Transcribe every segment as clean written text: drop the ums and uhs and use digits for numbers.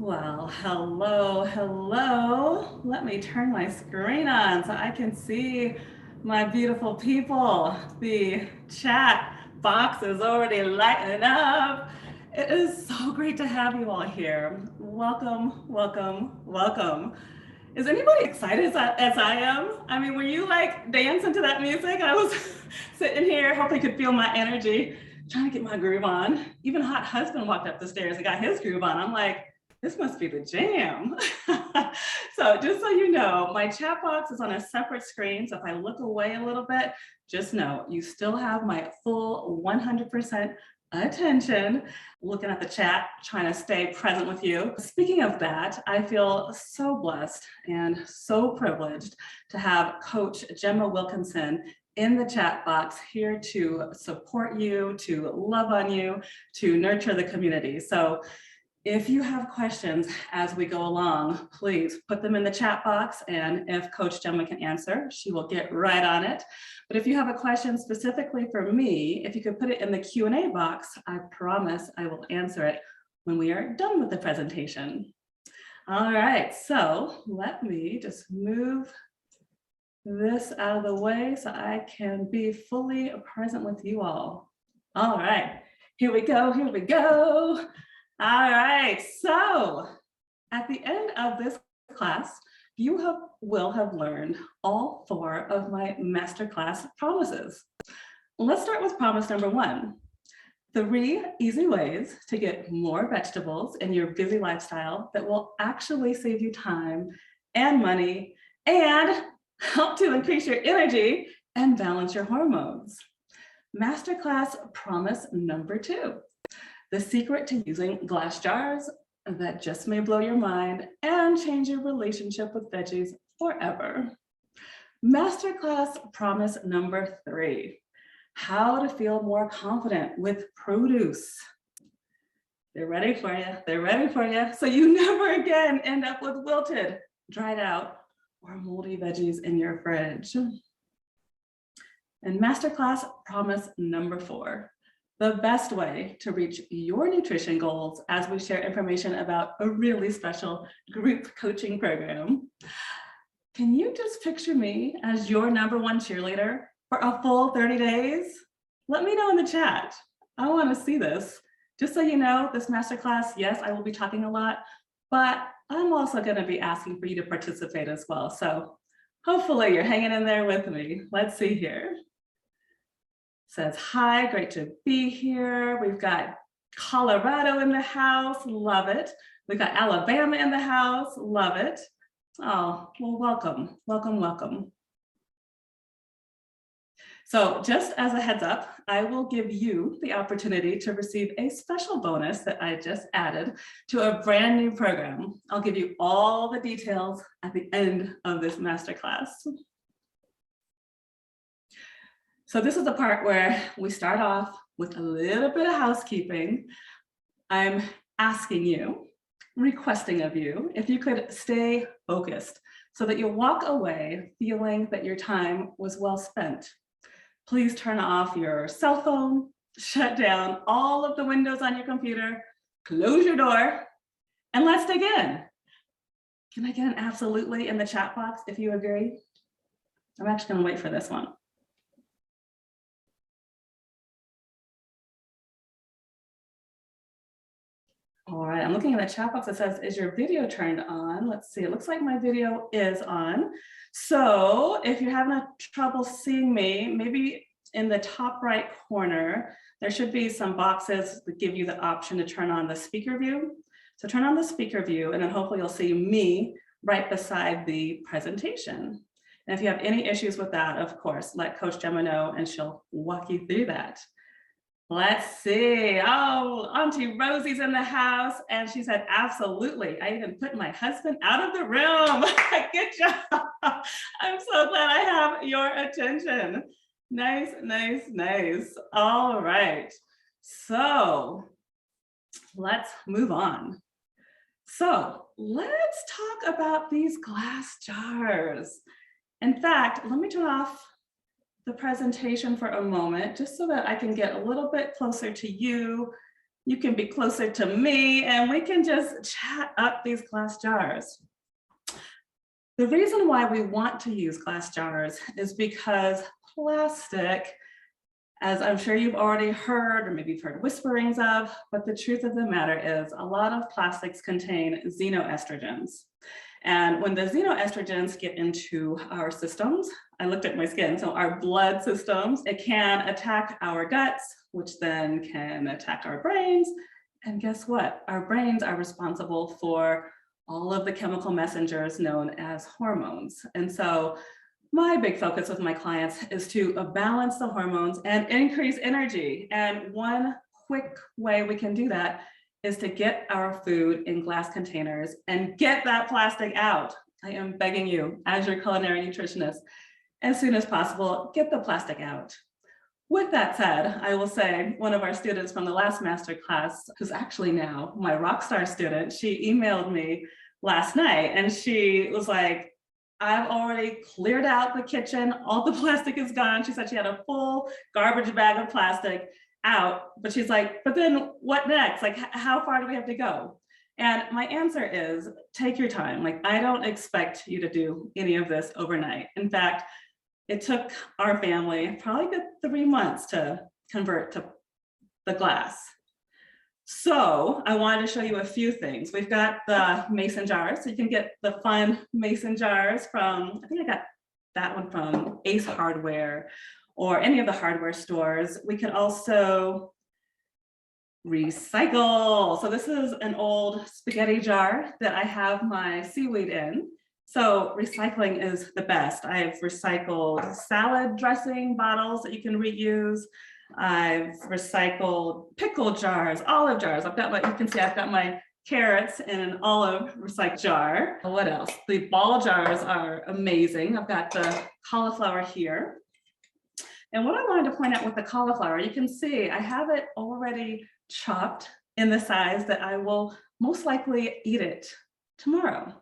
Well, hello, hello. Let me turn my screen on so I can see my beautiful people. The chat box is already lighting up. It is so great to have you all here. Welcome, welcome, welcome. Is anybody excited as I am? I mean, were you like dancing to that music? I was sitting here, hoping you could feel my energy, trying to get my groove on. Even hot husband walked up the stairs and got his groove on. I'm like, this must be the jam. So just so you know, my chat box is on a separate screen. So if I look away a little bit, just know you still have my full 100% attention, looking at the chat, trying to stay present with you. Speaking of that, I feel so blessed and so privileged to have Coach Gemma Wilkinson in the chat box here to support you, to love on you, to nurture the community. So if you have questions as we go along, please put them in the chat box, and if Coach Gemma can answer, she will get right on it. But if you have a question specifically for me, if you could put it in the Q&A box, I promise I will answer it when we are done with the presentation. All right, so let me just move this out of the way so I can be fully present with you all. All right, here we go, here we go. All right, so at the end of this class, you will have learned all 4 of my masterclass promises. Let's start with promise number 1. 3 easy ways to get more vegetables in your busy lifestyle that will actually save you time and money and help to increase your energy and balance your hormones. Masterclass promise number 2. The secret to using glass jars that just may blow your mind and change your relationship with veggies forever. Masterclass promise number 3. How to feel more confident with produce. They're ready for you. They're ready for you. So you never again end up with wilted, dried out, or moldy veggies in your fridge. And Masterclass promise number 4. The best way to reach your nutrition goals as we share information about a really special group coaching program. Can you just picture me as your #1 cheerleader for a full 30 days? Let me know in the chat. I want to see this. Just so you know, this masterclass, yes, I will be talking a lot, but I'm also going to be asking for you to participate as well. So hopefully you're hanging in there with me. Let's see here. Says, hi, great to be here. We've got Colorado in the house, love it. We've got Alabama in the house, love it. Oh, well, welcome, welcome, welcome. So just as a heads up, I will give you the opportunity to receive a special bonus that I just added to a brand new program. I'll give you all the details at the end of this masterclass. So this is the part where we start off with a little bit of housekeeping. I'm asking you, requesting of you, if you could stay focused so that you'll walk away feeling that your time was well spent. Please turn off your cell phone, shut down all of the windows on your computer, close your door, and let's dig in. Can I get an absolutely in the chat box if you agree? I'm actually gonna wait for this one. All right, I'm looking at the chat box that says, is your video turned on? Let's see, it looks like my video is on. So if you're having trouble seeing me, maybe in the top right corner, there should be some boxes that give you the option to turn on the speaker view. So turn on the speaker view, and then hopefully you'll see me right beside the presentation. And if you have any issues with that, of course, let Coach Gemma know and she'll walk you through that. Let's see. Oh, Auntie Rosie's in the house. And she said, absolutely. I even put my husband out of the room. Good job. I'm so glad I have your attention. Nice, nice, nice. All right. So let's move on. So let's talk about these glass jars. In fact, let me turn off the presentation for a moment, just so that I can get a little bit closer to you you can be closer to me and we can just chat up these glass jars. The reason why we want to use glass jars is because plastic, as I'm sure you've already heard, or maybe you've heard whisperings of, but the truth of the matter is a lot of plastics contain xenoestrogens. And when the xenoestrogens get into our systems, I looked at my skin, so our blood systems, it can attack our guts, which then can attack our brains. And guess what? Our brains are responsible for all of the chemical messengers known as hormones. And so my big focus with my clients is to balance the hormones and increase energy. And one quick way we can do that is to get our food in glass containers and get that plastic out. I am begging you, as your culinary nutritionist, as soon as possible, get the plastic out. With that said, I will say one of our students from the last masterclass, who's actually now my rockstar student, she emailed me last night and she was like, I've already cleared out the kitchen. All the plastic is gone. She said she had a full garbage bag of plastic out, but she's like, but then what next? Like, how far do we have to go? And my answer is take your time. Like, I don't expect you to do any of this overnight. In fact, it took our family probably a good 3 months to convert to the glass. So I wanted to show you a few things. We've got the mason jars. So you can get the fun mason jars from, I think I got that one from Ace Hardware or any of the hardware stores. We could also recycle. So this is an old spaghetti jar that I have my seaweed in. So recycling is the best. I've recycled salad dressing bottles that you can reuse. I've recycled pickle jars, olive jars. I've got my, you can see I've got my carrots in an olive recycled jar. What else? The ball jars are amazing. I've got the cauliflower here. And what I wanted to point out with the cauliflower, you can see I have it already chopped in the size that I will most likely eat it tomorrow.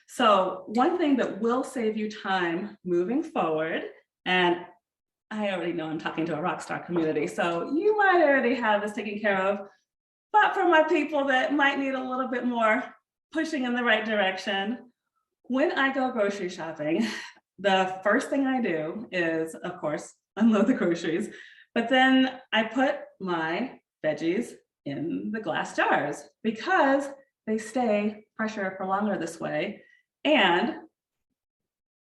So one thing that will save you time moving forward, and I already know I'm talking to a rockstar community, so you might already have this taken care of, but for my people that might need a little bit more pushing in the right direction, when I go grocery shopping, the first thing I do is, of course, unload the groceries, but then I put my veggies in the glass jars because they stay fresher for longer this way. And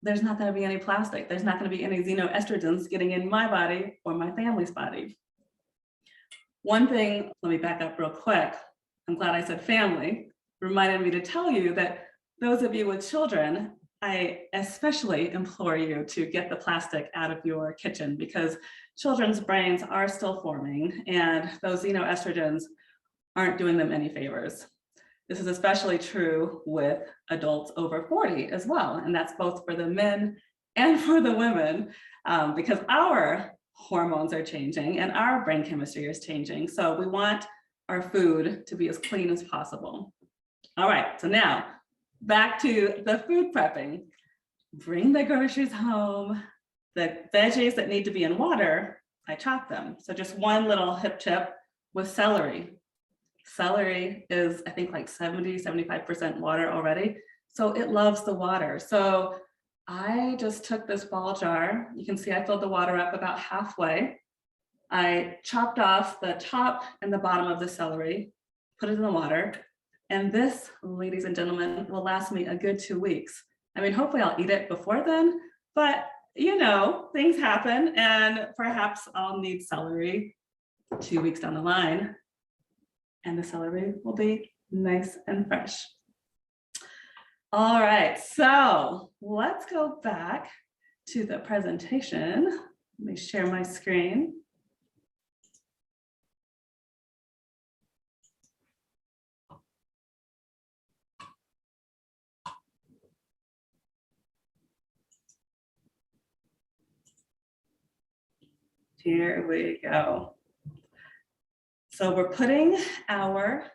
there's not going to be any plastic. There's not going to be any xenoestrogens getting in my body or my family's body. One thing, let me back up real quick. I'm glad I said family, reminded me to tell you that those of you with children, I especially implore you to get the plastic out of your kitchen because children's brains are still forming and those xenoestrogens aren't doing them any favors. This is especially true with adults over 40 as well. And that's both for the men and for the women because our hormones are changing and our brain chemistry is changing. So we want our food to be as clean as possible. All right, so now back to the food prepping. Bring the groceries home. The veggies that need to be in water, I chop them. So just one little hip tip with celery. Celery is, I think, like 70–75% water already. So it loves the water. So I just took this ball jar. You can see I filled the water up about halfway. I chopped off the top and the bottom of the celery, put it in the water. And this, ladies and gentlemen, will last me a good 2 weeks. I mean, hopefully I'll eat it before then, but you know, things happen and perhaps I'll need celery 2 weeks down the line. And the celery will be nice and fresh. All right, so let's go back to the presentation. Let me share my screen. Here we go. So we're putting our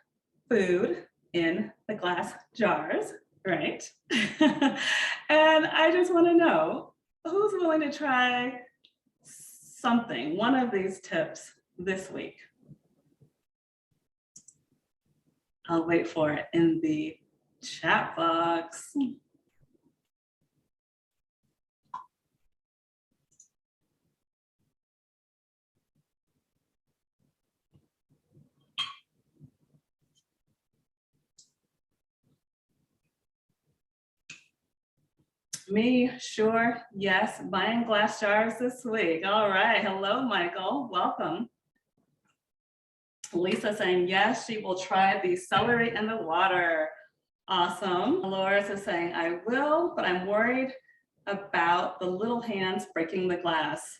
food in the glass jars, right? And I just want to know who's willing to try something, one of these tips this week. I'll wait for it in the chat box. Me, sure, yes, buying glass jars this week. All right, hello, Michael, welcome. Lisa saying yes, she will try the celery and the water. Awesome. Laura is saying I will, but I'm worried about the little hands breaking the glass.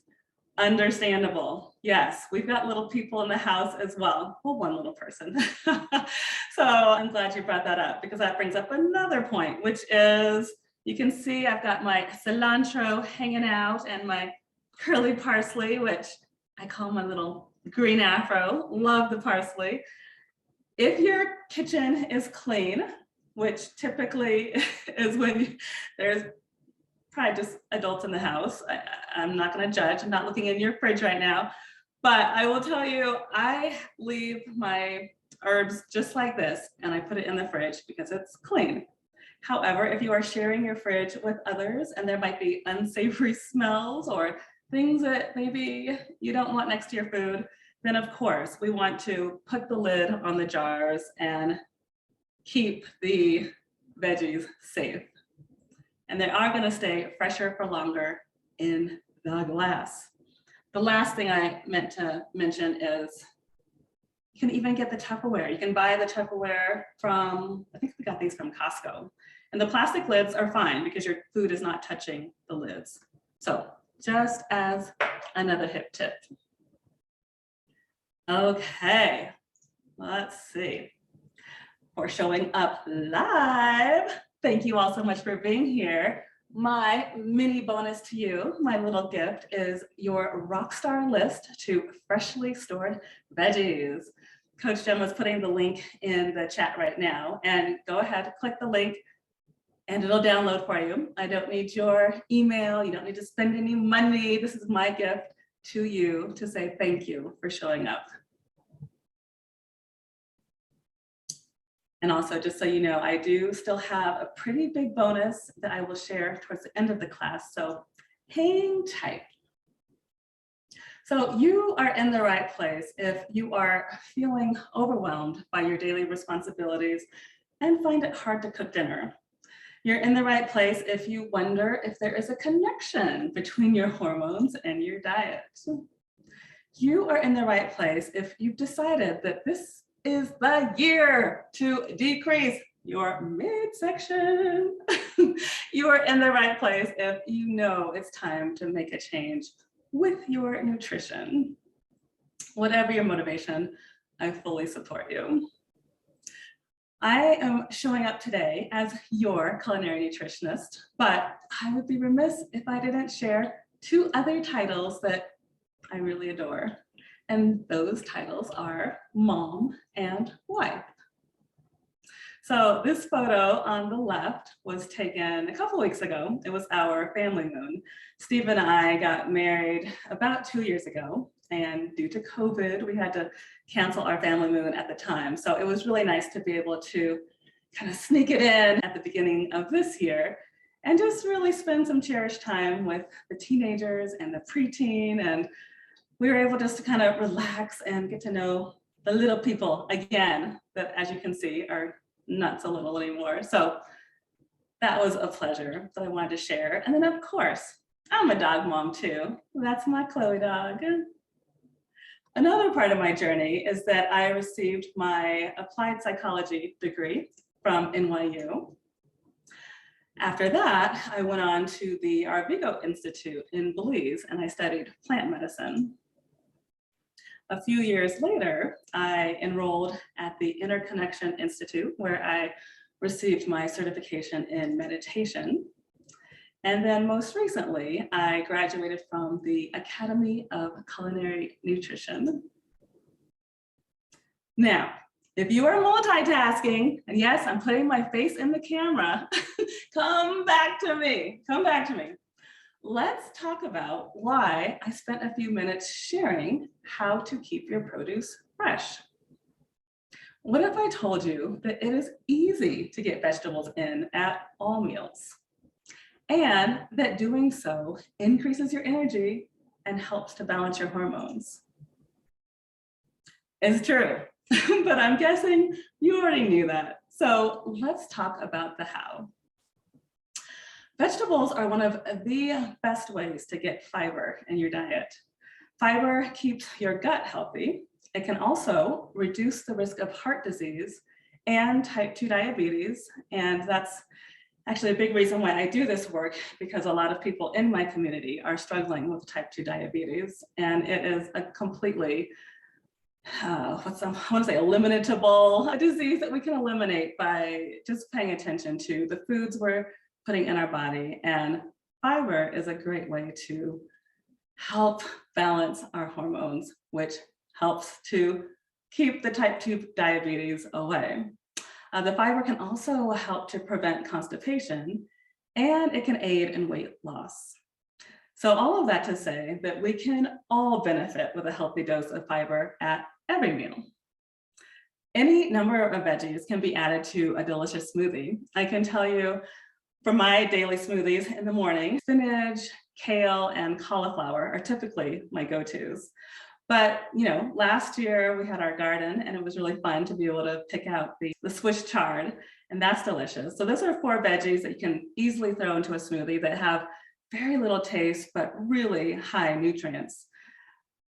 Understandable. Yes, we've got little people in the house as well. Well, one little person. So I'm glad you brought that up because that brings up another point, which is you can see I've got my cilantro hanging out and my curly parsley, which I call my little green afro. Love the parsley. If your kitchen is clean, which typically is when there's probably just adults in the house. I'm not going to judge. I'm not looking in your fridge right now, but I will tell you, I leave my herbs just like this and I put it in the fridge because it's clean. However, if you are sharing your fridge with others and there might be unsavory smells or things that maybe you don't want next to your food, then of course we want to put the lid on the jars and keep the veggies safe. And they are going to stay fresher for longer in the glass. The last thing I meant to mention is you can even get the Tupperware. You can buy the Tupperware from, I think we got these from Costco. And the plastic lids are fine because your food is not touching the lids. So just as another hip tip. Okay, let's see. For showing up live. Thank you all so much for being here. My mini bonus to you, my little gift, is your rockstar list to freshly stored veggies. Coach Jem is putting the link in the chat right now, and go ahead, click the link, and it'll download for you. I don't need your email. You don't need to spend any money. This is my gift to you to say thank you for showing up. And also, just so you know, I do still have a pretty big bonus that I will share towards the end of the class, so hang tight. So you are in the right place if you are feeling overwhelmed by your daily responsibilities and find it hard to cook dinner. You're in the right place if you wonder if there is a connection between your hormones and your diet. You are in the right place if you've decided that this is the year to decrease your midsection. You are in the right place if you know it's time to make a change with your nutrition. Whatever your motivation, I fully support you. I am showing up today as your culinary nutritionist, but I would be remiss if I didn't share two other titles that I really adore. And those titles are Mom and Wife. So this photo on the left was taken a couple weeks ago. It was our family moon. Steve and I got married about 2 years ago, and due to COVID, we had to cancel our family moon at the time. So it was really nice to be able to kind of sneak it in at the beginning of this year and just really spend some cherished time with the teenagers and the preteen, and we were able just to kind of relax and get to know the little people again, that as you can see are not so little anymore. So that was a pleasure that I wanted to share. And then of course, I'm a dog mom too. That's my Chloe dog. Another part of my journey is that I received my applied psychology degree from NYU. After that, I went on to the Arvigo Institute in Belize and I studied plant medicine. A few years later, I enrolled at the Interconnection Institute, where I received my certification in meditation. And then most recently, I graduated from the Academy of Culinary Nutrition. Now, if you are multitasking, and yes, I'm putting my face in the camera, come back to me, come back to me. Let's talk about why I spent a few minutes sharing how to keep your produce fresh. What if I told you that it is easy to get vegetables in at all meals, and that doing so increases your energy and helps to balance your hormones? It's true, but I'm guessing you already knew that. So let's talk about the how. Vegetables are one of the best ways to get fiber in your diet. Fiber keeps your gut healthy. It can also reduce the risk of heart disease and type 2 diabetes. And that's actually a big reason why I do this work, because a lot of people in my community are struggling with type 2 diabetes. And it is a completely, I want to say, eliminatable, a disease that we can eliminate by just paying attention to the foods we're putting in our body. And fiber is a great way to help balance our hormones, which helps to keep the type 2 diabetes away. The fiber can also help to prevent constipation, and it can aid in weight loss. So all of that to say that we can all benefit with a healthy dose of fiber at every meal. Any number of veggies can be added to a delicious smoothie. I can tell you, for my daily smoothies in the morning, spinach, kale, and cauliflower are typically my go-tos. But last year we had our garden, and it was really fun to be able to pick out the Swiss chard, and that's delicious. So those are 4 veggies that you can easily throw into a smoothie that have very little taste, but really high nutrients.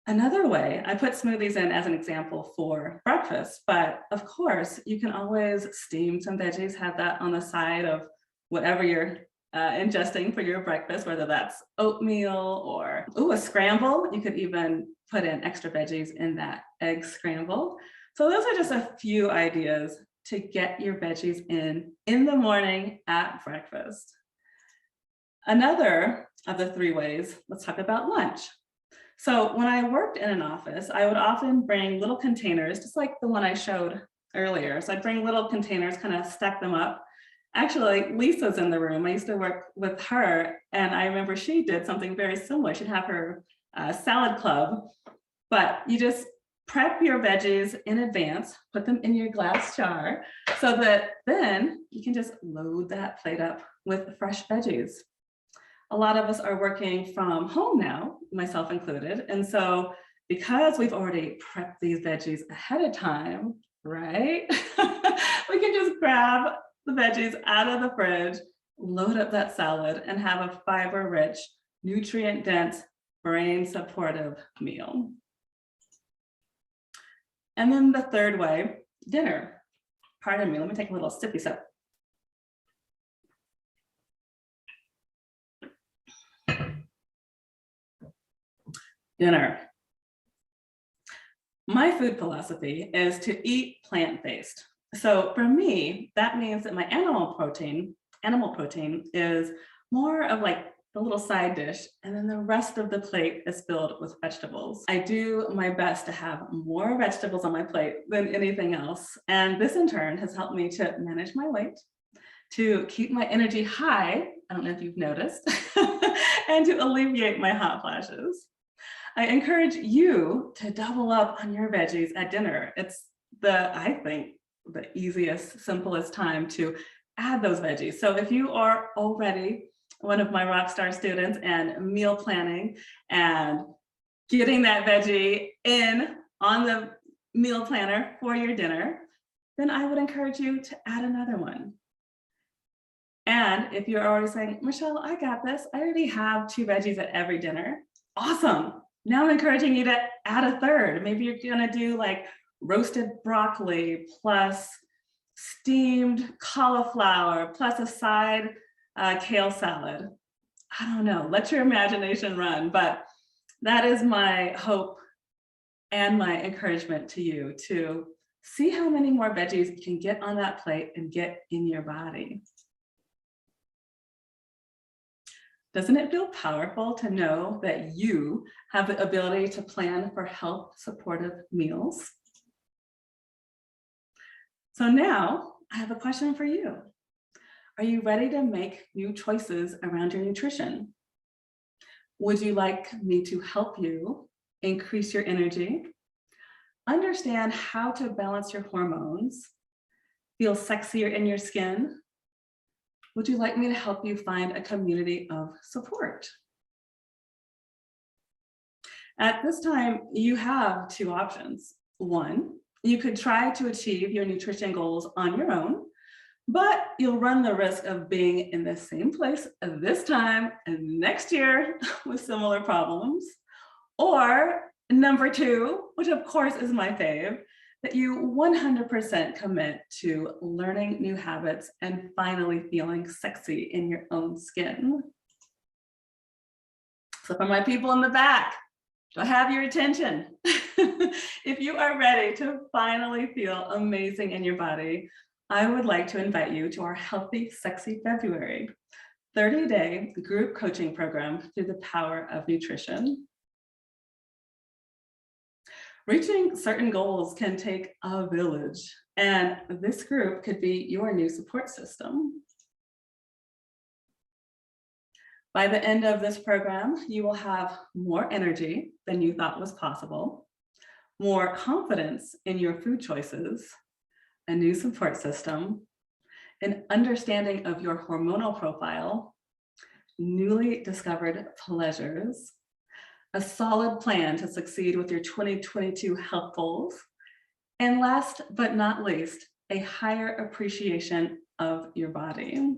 Another way, I put smoothies in as an example for breakfast, but of course you can always steam some veggies, have that on the side of whatever you're ingesting for your breakfast, whether that's oatmeal or a scramble. You could even put in extra veggies in that egg scramble. So those are just a few ideas to get your veggies in the morning at breakfast. Another of the 3 ways, let's talk about lunch. So when I worked in an office, I would often bring little containers, just like the one I showed earlier. So I'd bring little containers, kind of stack them up. Actually, Lisa's in the room. I used to work with her, and I remember she did something very similar. She'd have her salad club, but you just prep your veggies in advance, put them in your glass jar, so that then you can just load that plate up with fresh veggies. A lot of us are working from home now, myself included, and so because we've already prepped these veggies ahead of time, right? We can just grab the veggies out of the fridge, load up that salad, and have a fiber-rich, nutrient-dense, brain-supportive meal. And then the 3rd way, dinner. Pardon me, let me take a little sippy sip. Dinner. My food philosophy is to eat plant-based. So for me, that means that my animal protein is more of like the little side dish, and then the rest of the plate is filled with vegetables. I do my best to have more vegetables on my plate than anything else. And this in turn has helped me to manage my weight, to keep my energy high, I don't know if you've noticed, and to alleviate my hot flashes. I encourage you to double up on your veggies at dinner. It's I think, the easiest, simplest time to add those veggies. So if you are already one of my rockstar students and meal planning and getting that veggie in on the meal planner for your dinner, then I would encourage you to add another one. And if you're already saying, Michelle, I got this, I already have 2 veggies at every dinner, awesome. Now I'm encouraging you to add a 3rd. Maybe you're gonna do like roasted broccoli plus steamed cauliflower plus a side kale salad. I don't know, let your imagination run, but that is my hope and my encouragement to you, to see how many more veggies you can get on that plate and get in your body. Doesn't it feel powerful to know that you have the ability to plan for health supportive meals? So now I have a question for you. Are you ready to make new choices around your nutrition? Would you like me to help you increase your energy, understand how to balance your hormones, feel sexier in your skin, would you like me to help you find a community of support? At this time, you have two options. One, you could try to achieve your nutrition goals on your own, but you'll run the risk of being in the same place at this time and next year with similar problems. Or number two, which of course is my fave, that you 100% commit to learning new habits and finally feeling sexy in your own skin. So for my people in the back, do I have your attention? If you are ready to finally feel amazing in your body, I would like to invite you to our Healthy Sexy February 30-day group coaching program through the power of nutrition. Reaching certain goals can take a village, and this group could be your new support system. By the end of this program, you will have more energy than you thought was possible, more confidence in your food choices, a new support system, an understanding of your hormonal profile, newly discovered pleasures, a solid plan to succeed with your 2022 health goals, and last but not least, a higher appreciation of your body.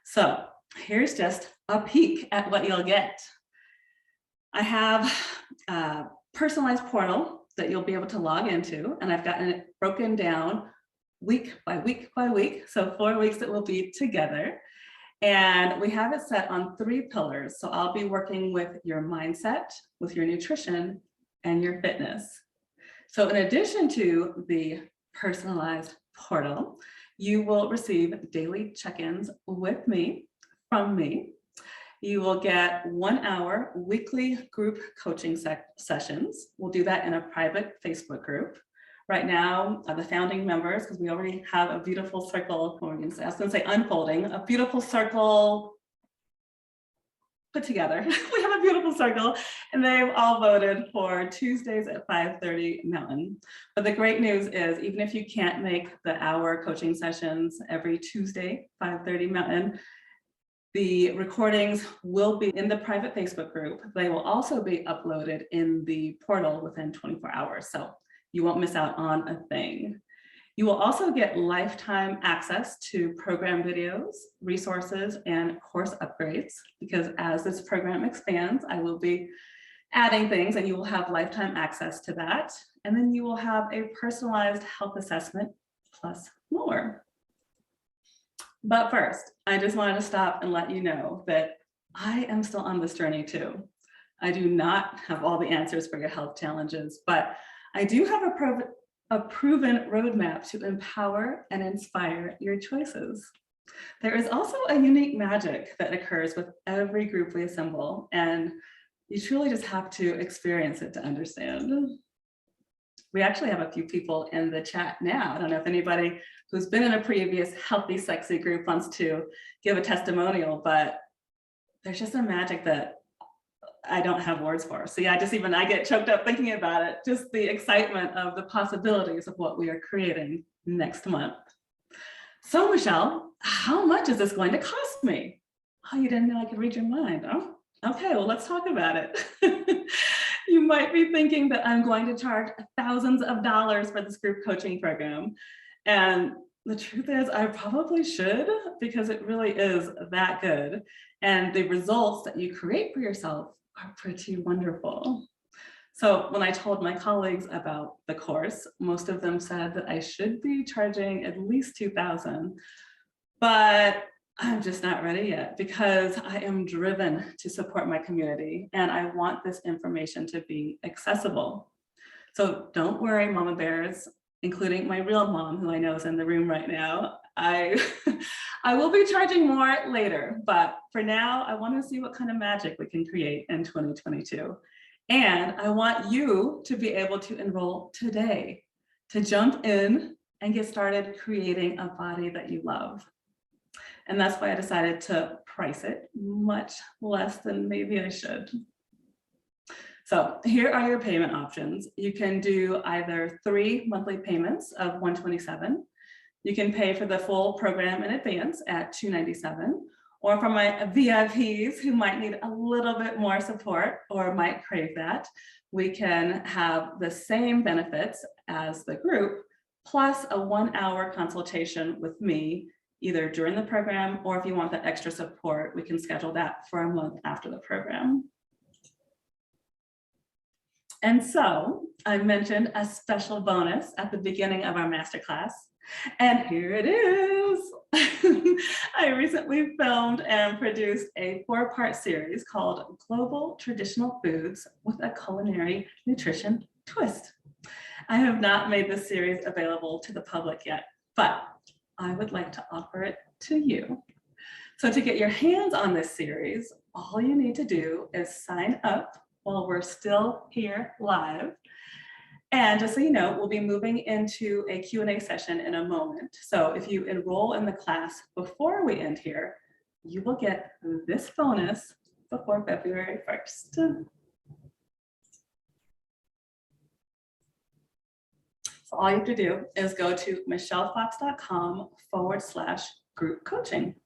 So here's just a peek at what you'll get. I have a personalized portal that you'll be able to log into, and I've gotten it broken down week by week by week. So 4 weeks it will be together. And we have it set on 3 pillars. So I'll be working with your mindset, with your nutrition, and your fitness. So in addition to the personalized portal, you will receive daily check-ins with me, from me. You will get 1-hour weekly group coaching sessions. We'll do that in a private Facebook group. Right now, the founding members, because we already have a beautiful circle, I was going to say unfolding, a beautiful circle put together. We have a beautiful circle, and they've all voted for Tuesdays at 5:30 Mountain. But the great news is, even if you can't make the hour coaching sessions every Tuesday, 5:30 Mountain, the recordings will be in the private Facebook group. They will also be uploaded in the portal within 24 hours. So you won't miss out on a thing. You will also get lifetime access to program videos, resources, and course upgrades, because as this program expands, I will be adding things and you will have lifetime access to that. And then you will have a personalized health assessment plus more. But first, I just wanted to stop and let you know that I am still on this journey too. I do not have all the answers for your health challenges, but I do have a proven roadmap to empower and inspire your choices. There is also a unique magic that occurs with every group we assemble, and you truly just have to experience it to understand. We actually have a few people in the chat now. I don't know if anybody who's been in a previous Healthy Sexy group wants to give a testimonial, but there's just a magic that I don't have words for. So yeah, I get choked up thinking about it, just the excitement of the possibilities of what we are creating next month. So Michelle, how much is this going to cost me? Oh, you didn't know I could read your mind. Oh, okay, well, let's talk about it. You might be thinking that I'm going to charge thousands of dollars for this group coaching program. And the truth is I probably should, because it really is that good. And the results that you create for yourself are pretty wonderful. So when I told my colleagues about the course, most of them said that I should be charging at least $2,000, but I'm just not ready yet, because I am driven to support my community and I want this information to be accessible. So don't worry, Mama Bears, including my real mom, who I know is in the room right now. I will be charging more later, but for now, I want to see what kind of magic we can create in 2022. And I want you to be able to enroll today, to jump in and get started creating a body that you love. And that's why I decided to price it much less than maybe I should. So here are your payment options. You can do either 3 monthly payments of $127. You can pay for the full program in advance at $297. Or for my VIPs who might need a little bit more support or might crave that, we can have the same benefits as the group, plus a 1-hour consultation with me, either during the program, or if you want that extra support, we can schedule that for a month after the program. And so I mentioned a special bonus at the beginning of our masterclass, and here it is. I recently filmed and produced a 4-part series called Global Traditional Foods with a Culinary Nutrition Twist. I have not made this series available to the public yet, but I would like to offer it to you. So to get your hands on this series, all you need to do is sign up while we're still here live. And just so you know, we'll be moving into a Q&A session in a moment. So if you enroll in the class before we end here, you will get this bonus before February 1st. So all you have to do is go to michellefox.com/group coaching.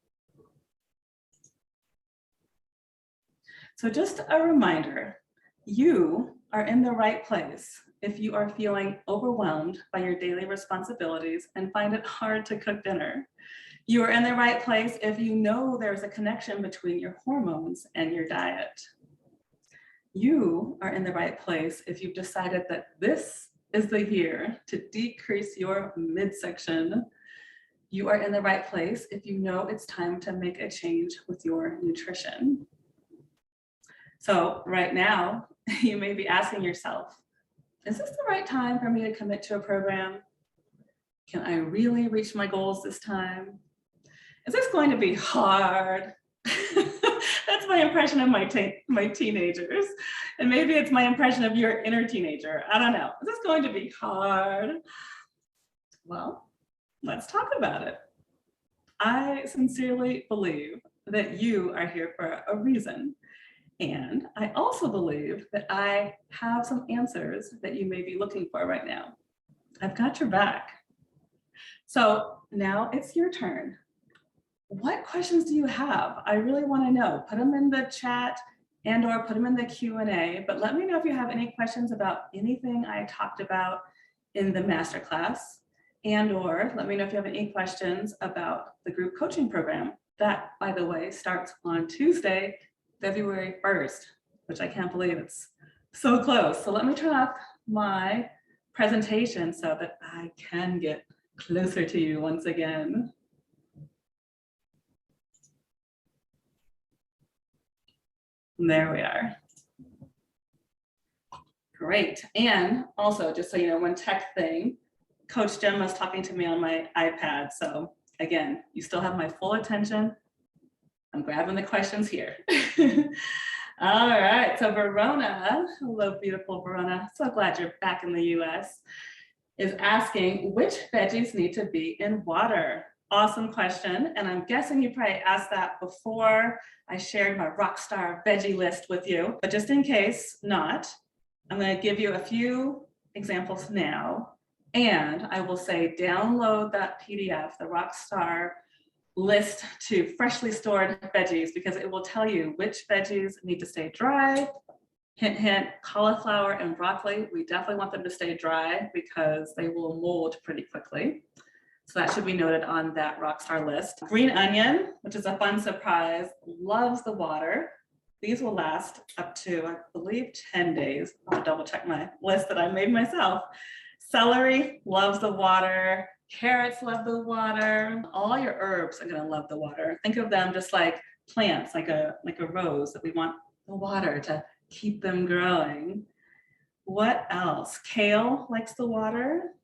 So just a reminder, you are in the right place if you are feeling overwhelmed by your daily responsibilities and find it hard to cook dinner. You are in the right place if you know there's a connection between your hormones and your diet. You are in the right place if you've decided that this is the year to decrease your midsection. You are in the right place if you know it's time to make a change with your nutrition. So right now, you may be asking yourself, is this the right time for me to commit to a program? Can I really reach my goals this time? Is this going to be hard? That's my impression of my teenagers. And maybe it's my impression of your inner teenager. I don't know. Is this going to be hard? Well, let's talk about it. I sincerely believe that you are here for a reason. And I also believe that I have some answers that you may be looking for right now. I've got your back. So now it's your turn. What questions do you have? I really want to know. Put them in the chat and or put them in the Q&A, but let me know if you have any questions about anything I talked about in the masterclass, and or let me know if you have any questions about the group coaching program. That, by the way, starts on Tuesday, February 1st, which I can't believe it's so close. So let me turn off my presentation so that I can get closer to you once again. There we are. Great. And also, just so you know, one tech thing, Coach Jim was talking to me on my iPad. So again, you still have my full attention. I'm grabbing the questions here. All right, so Verona, hello, beautiful Verona. So glad you're back in the US, is asking which veggies need to be in water. Awesome question. And I'm guessing you probably asked that before I shared my rockstar veggie list with you, but just in case not, I'm going to give you a few examples now. And I will say, download that PDF, the rockstar list to freshly stored veggies, because it will tell you which veggies need to stay dry. Hint, hint, cauliflower and broccoli, we definitely want them to stay dry because they will mold pretty quickly. So that should be noted on that rockstar list. Green onion, which is a fun surprise, loves the water. These will last up to, I believe, 10 days. I'll double check my list that I made myself. Celery loves the water. Carrots love the water. All your herbs are gonna love the water. Think of them just like plants, like a rose, that we want the water to keep them growing. What else? Kale likes the water.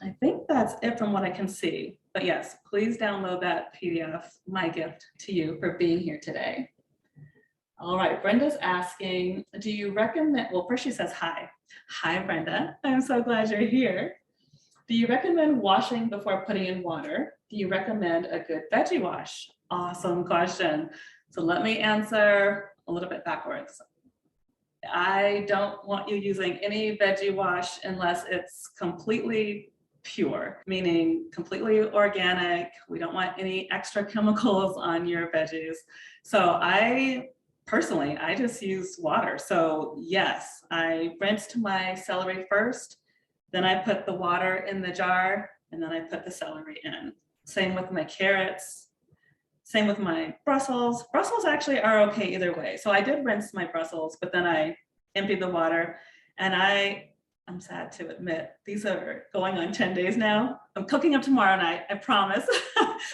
I think that's it from what I can see. But yes, please download that PDF, my gift to you for being here today. All right, Brenda's asking, do you recommend, well, first she says hi. Hi, Brenda. I'm so glad you're here. Do you recommend washing before putting in water? Do you recommend a good veggie wash? Awesome question. So let me answer a little bit backwards. I don't want you using any veggie wash unless it's completely pure, meaning completely organic. We don't want any extra chemicals on your veggies. So I just use water. So yes, I rinsed my celery first, then I put the water in the jar, and then I put the celery in. Same with my carrots, same with my Brussels. Brussels actually are okay either way. So I did rinse my Brussels, but then I emptied the water, and I'm sad to admit, these are going on 10 days now. I'm cooking them tomorrow night, I promise.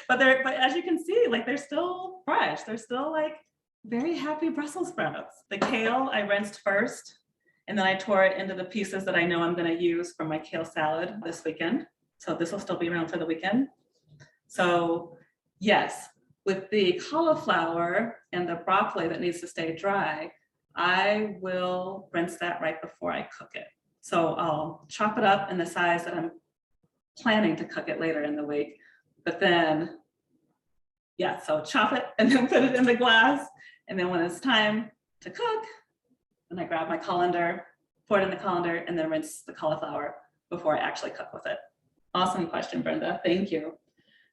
but as you can see, like they're still fresh. They're still like very happy Brussels sprouts. The kale I rinsed first, and then I tore it into the pieces that I know I'm gonna use for my kale salad this weekend. So this will still be around for the weekend. So yes, with the cauliflower and the broccoli that needs to stay dry, I will rinse that right before I cook it. So I'll chop it up in the size that I'm planning to cook it later in the week. But then, yeah, so chop it and then put it in the glass. And then when it's time to cook, then I grab my colander, pour it in the colander, and then rinse the cauliflower before I actually cook with it. Awesome question, Brenda. Thank you.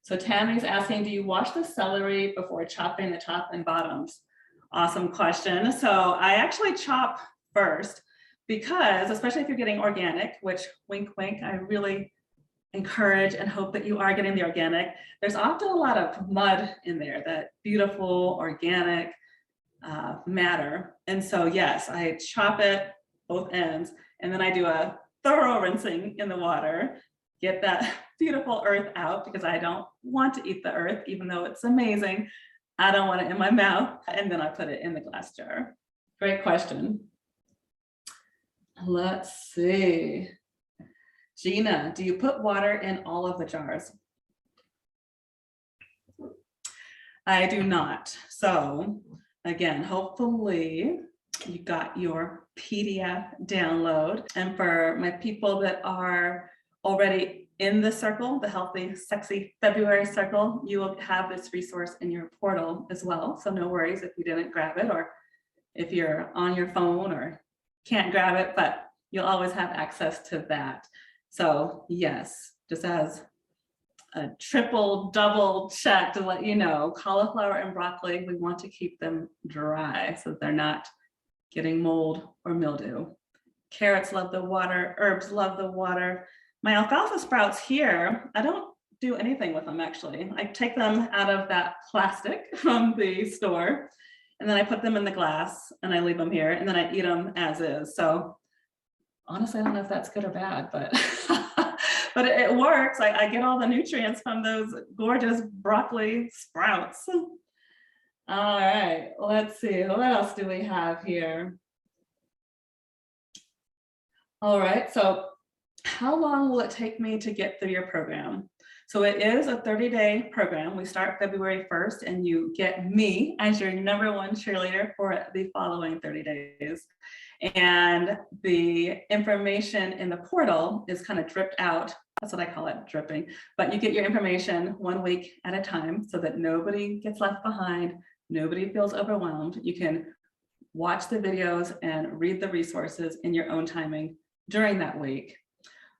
So Tammy's asking, do you wash the celery before chopping the top and bottoms? Awesome question. So I actually chop first because, especially if you're getting organic, which wink, wink, I really encourage and hope that you are getting the organic. There's often a lot of mud in there, that beautiful organic matter. And so yes, I chop it both ends, and then I do a thorough rinsing in the water, get that beautiful earth out because I don't want to eat the earth, even though it's amazing. I don't want it in my mouth. And then I put it in the glass jar. Great question. Let's see. Gina, do you put water in all of the jars? I do not. So again, hopefully you got your PDF download. And for my people that are already in the circle, the Healthy, Sexy February circle, you will have this resource in your portal as well. So no worries if you didn't grab it, or if you're on your phone or can't grab it, but you'll always have access to that. So yes, just as a triple, double check to let you know, cauliflower and broccoli, we want to keep them dry so that they're not getting mold or mildew. Carrots love the water, herbs love the water. My alfalfa sprouts here, I don't do anything with them actually. I take them out of that plastic from the store, and then I put them in the glass and I leave them here, and then I eat them as is. So honestly, I don't know if that's good or bad, but but it works. I get all the nutrients from those gorgeous broccoli sprouts. All right, let's see, what else do we have here? All right, so how long will it take me to get through your program? So it is a 30-day program. We start February 1st, and you get me as your #1 cheerleader for the following 30 days. And the information in the portal is kind of dripped out. That's what I call it, dripping. But you get your information 1 week at a time so that nobody gets left behind, nobody feels overwhelmed. You can watch the videos and read the resources in your own timing during that week.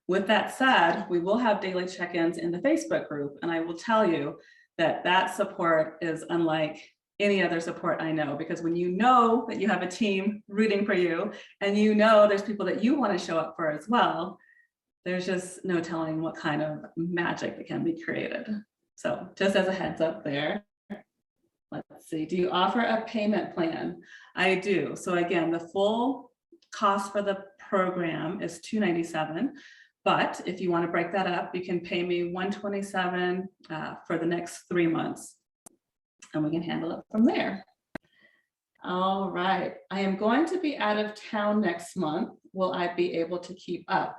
With that said, we will have daily check-ins in the Facebook group, and I will tell you that that support is unlike any other support I know, because when you know that you have a team rooting for you, and you know there's people that you want to show up for as well, there's just no telling what kind of magic that can be created. So just as a heads up there. Let's see, do you offer a payment plan? I do. So again, the full cost for the program is $297. But if you want to break that up, you can pay me $127 for the next 3 months, and we can handle it from there. All right, I am going to be out of town next month. Will I be able to keep up?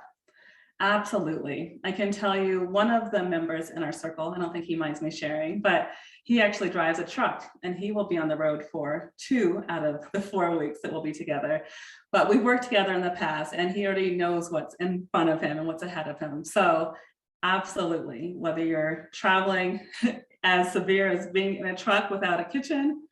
Absolutely. I can tell you one of the members in our circle, I don't think he minds me sharing, but he actually drives a truck, and he will be on the road for 2 out of the 4 weeks that we'll be together. But we've worked together in the past, and he already knows what's in front of him and what's ahead of him. So absolutely, whether you're traveling as severe as being in a truck without a kitchen,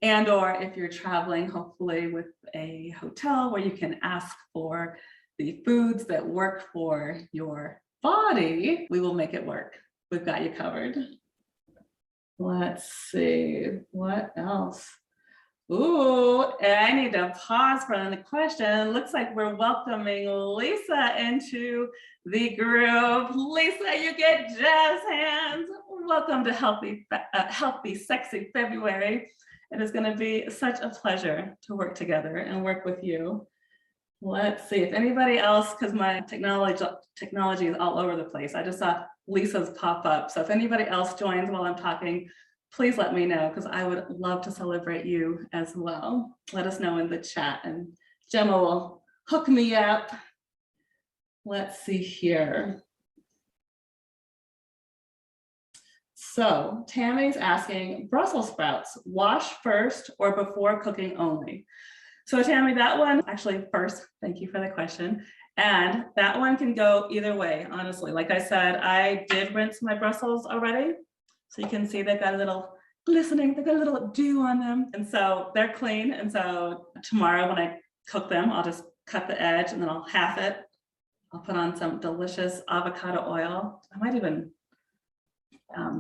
And or if you're traveling, hopefully with a hotel where you can ask for the foods that work for your body, we will make it work. We've got you covered. Let's see, what else? Ooh, I need to pause for the question. Looks like we're welcoming Lisa into the group. Lisa, you get jazz hands. Welcome to Healthy, Sexy February. It is going to be such a pleasure to work together and work with you. Let's see if anybody else, because my technology is all over the place. I just saw Lisa's pop up. So if anybody else joins while I'm talking, please let me know, because I would love to celebrate you as well. Let us know in the chat and Gemma will hook me up. Let's see here. So Tammy's asking, Brussels sprouts, wash first or before cooking only? So Tammy, that one, actually first, thank you for the question. And that one can go either way, honestly. Like I said, I did rinse my Brussels already. So you can see they've got a little glistening, they've got a little dew on them. And so they're clean. And so tomorrow when I cook them, I'll just cut the edge and then I'll half it. I'll put on some delicious avocado oil. I might even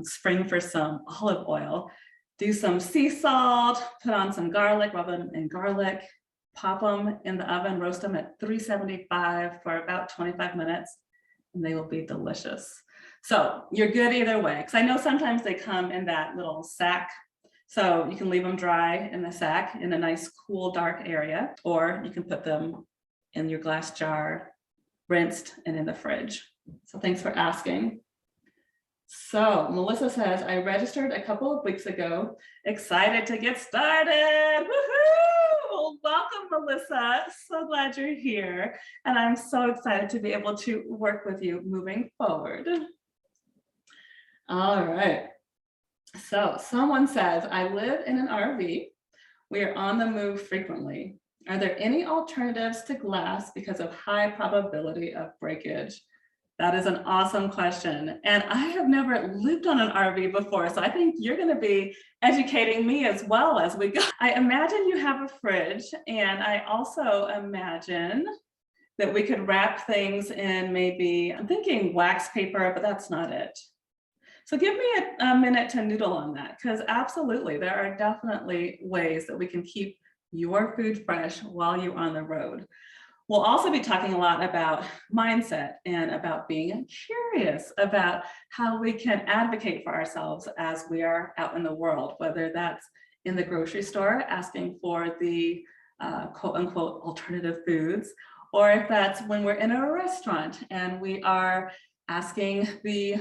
spring for some olive oil, do some sea salt, put on some garlic, rub them in garlic, pop them in the oven, roast them at 375 for about 25 minutes, and they will be delicious. So you're good either way, because I know sometimes they come in that little sack. So you can leave them dry in the sack in a nice, cool, dark area, or you can put them in your glass jar, rinsed and in the fridge. So thanks for asking. So Melissa says, I registered a couple of weeks ago, excited to get started. Woohoo! Welcome, Melissa. So glad you're here. And I'm so excited to be able to work with you moving forward. All right. So someone says, I live in an RV. We are on the move frequently. Are there any alternatives to glass because of high probability of breakage? That is an awesome question. And I have never lived on an RV before, so I think you're going to be educating me as well as we go. I imagine you have a fridge, and I also imagine that we could wrap things in maybe, I'm thinking wax paper, but that's not it. So give me a minute to noodle on that, because absolutely, there are definitely ways that we can keep your food fresh while you're on the road. We'll also be talking a lot about mindset and about being curious about how we can advocate for ourselves as we are out in the world, whether that's in the grocery store asking for the quote unquote alternative foods, or if that's when we're in a restaurant and we are asking the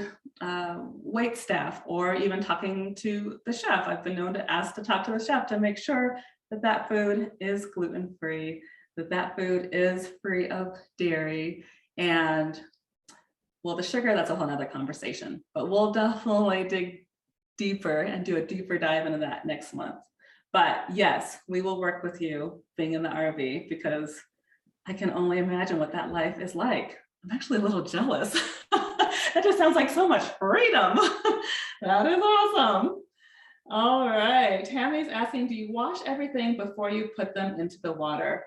wait staff or even talking to the chef. I've been known to ask to talk to the chef to make sure that that food is gluten-free, that food is free of dairy, and well, the sugar, that's a whole nother conversation, but we'll definitely dig deeper and do a deeper dive into that next month. But yes, we will work with you being in the RV, because I can only imagine what that life is like. I'm actually a little jealous. That just sounds like so much freedom. That is awesome. All right, Tammy's asking, do you wash everything before you put them into the water?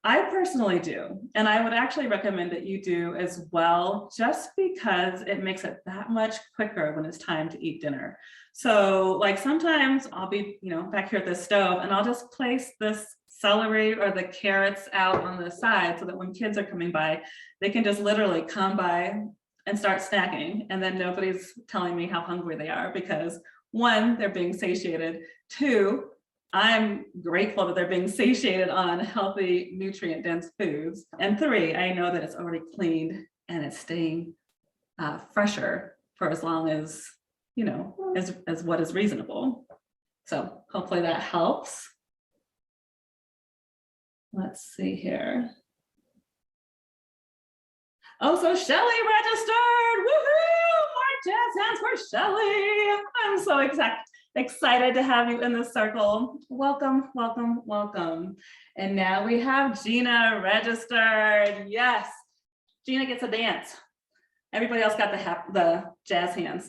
I personally do, and I would actually recommend that you do as well, just because it makes it that much quicker when it's time to eat dinner. So like sometimes I'll be, back here at the stove and I'll just place this celery or the carrots out on the side so that when kids are coming by, they can just literally come by and start snacking, and then nobody's telling me how hungry they are, because one, they're being satiated. Two, I'm grateful that they're being satiated on healthy, nutrient-dense foods. And three, I know that it's already cleaned and it's staying fresher for as long as, as what is reasonable. So hopefully that helps. Let's see here. Oh, so Shelly registered. Woohoo! More jazz hands for Shelly. I'm so excited to have you in the circle. Welcome, welcome, welcome. And now we have Gina registered. Yes, Gina gets a dance. Everybody else got the jazz hands.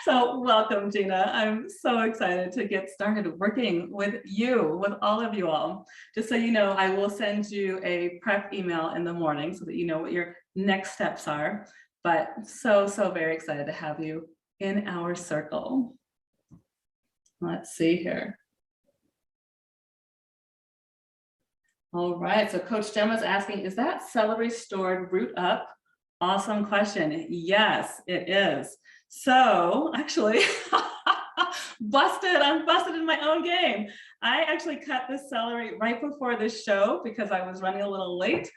So welcome, Gina. I'm so excited to get started working with you, with all of you all. Just so you know, I will send you a prep email in the morning so that you know what your next steps are. But so very excited to have you in our circle. Let's see here. All right, so Coach Gemma's asking, is that celery stored root up? Awesome question. Yes, it is. So actually, I'm busted in my own game. I actually cut the celery right before this show because I was running a little late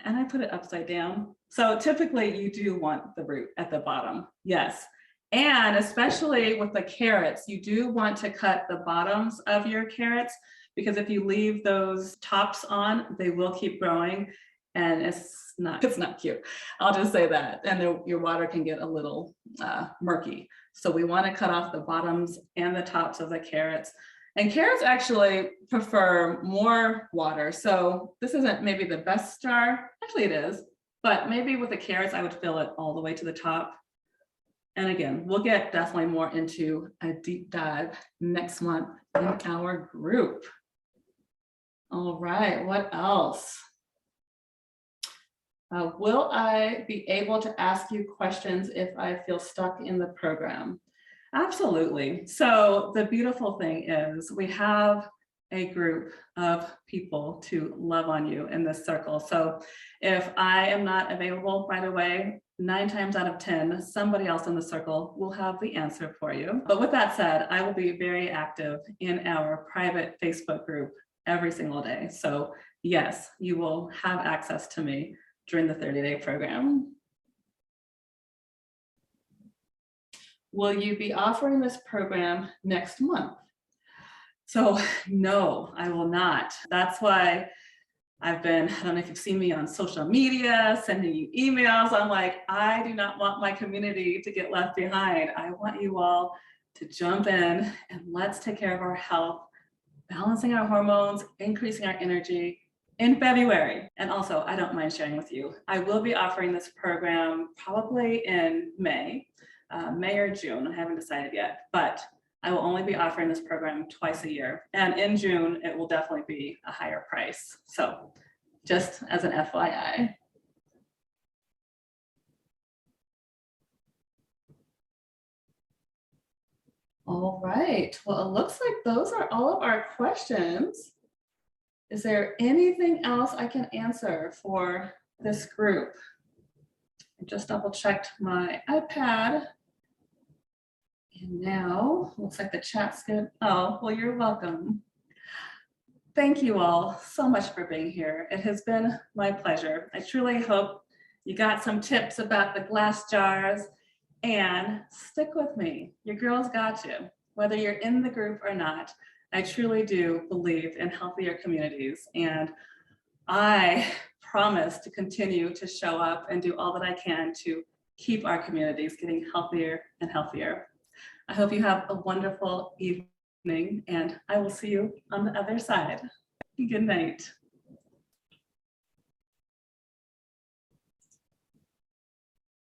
and I put it upside down. So typically you do want the root at the bottom. Yes. And especially with the carrots, you do want to cut the bottoms of your carrots because if you leave those tops on, they will keep growing and it's not cute. I'll just say that. And your water can get a little murky. So we want to cut off the bottoms and the tops of the carrots. And carrots actually prefer more water. So this isn't maybe the best jar. Actually it is, but maybe with the carrots, I would fill it all the way to the top. And again, we'll get definitely more into a deep dive next month in our group. All right, what else? Will I be able to ask you questions if I feel stuck in the program? Absolutely. So the beautiful thing is we have a group of people to love on you in this circle. So if I am not available right away, 9 times out of 10, somebody else in the circle will have the answer for you. But with that said, I will be very active in our private Facebook group every single day. So yes, you will have access to me during the 30-day program. Will you be offering this program next month? So no, I will not. That's why I don't know if you've seen me on social media, sending you emails. I'm like, I do not want my community to get left behind. I want you all to jump in and let's take care of our health, balancing our hormones, increasing our energy in February. And also, I don't mind sharing with you, I will be offering this program probably in May or June. I haven't decided yet, but I will only be offering this program twice a year. And in June, it will definitely be a higher price. So just as an FYI. All right, well, it looks like those are all of our questions. Is there anything else I can answer for this group? I just double checked my iPad. And now, looks like the chat's good. Oh, well, you're welcome. Thank you all so much for being here. It has been my pleasure. I truly hope you got some tips about the glass jars and stick with me. Your girl's got you. Whether you're in the group or not, I truly do believe in healthier communities. And I promise to continue to show up and do all that I can to keep our communities getting healthier and healthier. I hope you have a wonderful evening and I will see you on the other side. Good night.